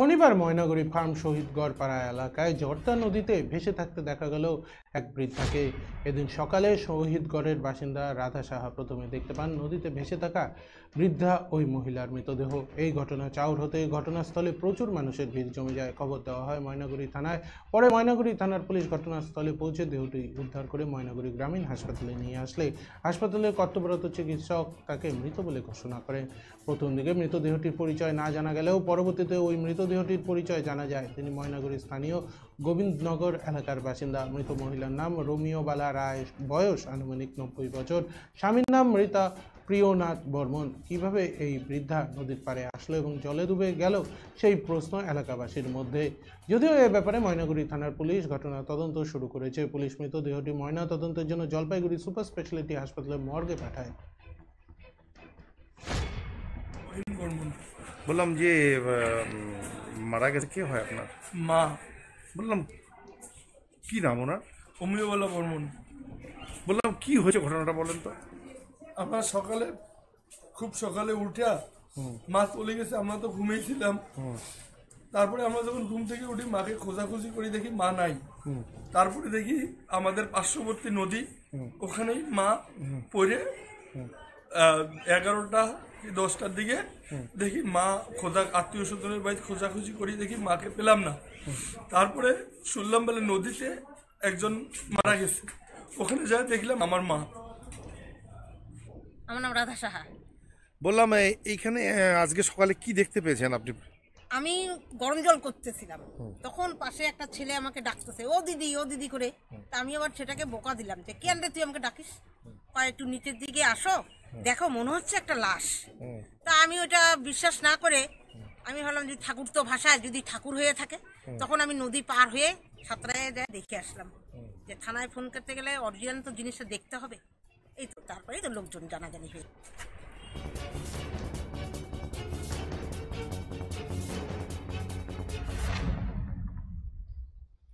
শনিবার ময়নাগুড়ি ফার্ম শহীদগড়পাড়া এলাকায় জর্দা নদীতে ভেসে থাকতে দেখা গেল এক বৃদ্ধাকে। এদিন সকালে শহীদগড়ের বাসিন্দা রাধা সাহা প্রথমে দেখতে পান নদীতে ভেসে থাকা বৃদ্ধা ওই মহিলার মৃতদেহ। এই ঘটনা চাউর হতে ঘটনাস্থলে প্রচুর মানুষের ভিড় জমে যায়। খবর দেওয়া হয় ময়নাগুড়ি থানায়। পরে ময়নাগুড়ি থানার পুলিশ ঘটনাস্থলে পৌঁছে দেহটি উদ্ধার করে ময়নাগুড়ি গ্রামীণ হাসপাতালে নিয়ে আসলে হাসপাতালের কর্তব্যরত চিকিৎসক তাকে মৃত বলে ঘোষণা করেন। প্রথম দিকে মৃতদেহটির পরিচয় না জানা গেলেও পরবর্তীতে ওই মৃতদেহটির পরিচয় জানা যায়। তিনি ময়নাগুড়ি স্থানীয় গোবিন্দনগর এলাকার বাসিন্দা। মৃত মহিলার নাম রোমিও বালা রায়, বয়স আনুমানিক 90 বছর। স্বামীর নাম মৃতা প্রিয়নাথ বর্মন। কিভাবে এই বৃদ্ধা নদীর পাড়ে আসলো এবং জলে ডুবে গেল সেই প্রশ্ন এলাকাবাসীর মধ্যে। যদিও এ ব্যাপারে ময়নাগুড়ি থানার পুলিশ ঘটনার তদন্ত শুরু করেছে। পুলিশ মৃতদেহটি ময়না তদন্তের জন্য জলপাইগুড়ি সুপার স্পেশালিটি হাসপাতালের মর্গে পাঠায়। বললাম যে মারা গেছে, কে হয় আপনার? মা। বললাম কি নাম ওনার? অমৃতবালা বর্মন। বললাম কি হয়েছে ঘটনাটা বলেন তো। আমরা খুব সকালে উঠা মা চলে গেছে, আমরা তো ঘুমিয়েছিলাম। তারপরে আমরা যখন ঘুম থেকে উঠি মাকে খোঁজাখুঁজি করি, দেখি মা নাই। তারপরে দেখি আমাদের পার্শ্ববর্তী নদী, ওখানেই মা পড়ে 11টা কি 10টার দিকে দেখি মা আত্মীয় স্বজনের বাড়িতে খোঁজাখুঁজি করি, দেখি মাকে পেলাম না। তারপরে শুনলাম বলে নদীতে একজন মারা গেছে। ওখানে যাই দেখলাম আমার মা। আমার নাম রাধা সাহা। বললাম এইখানে আজকে সকালে কি দেখতে পেয়েছেন আপনি? আমি গরম জল করতেছিলাম, তখন পাশে একটা ছেলে আমাকে ডাকতেছে, ও দিদি করে। তা আমি আবার সেটাকে বোকা দিলাম যে কেন রে তুই আমাকে ডাকিস, একটু নিচের দিকে আসো, দেখো মনে হচ্ছে একটা লাশ। তা আমি ওটা বিশ্বাস না করে আমি ভাবলাম যে ঠাকুর তো ভাষায় যদি ঠাকুর হয়ে থাকে, তখন আমি নদী পার হয়ে সাঁতরায় দেখে আসলাম যে থানায় ফোন করতে গেলে অরিজিনাল তো জিনিসটা দেখতে হবে। এই তো তারপরেই তো লোকজন জানাজানি হয়ে।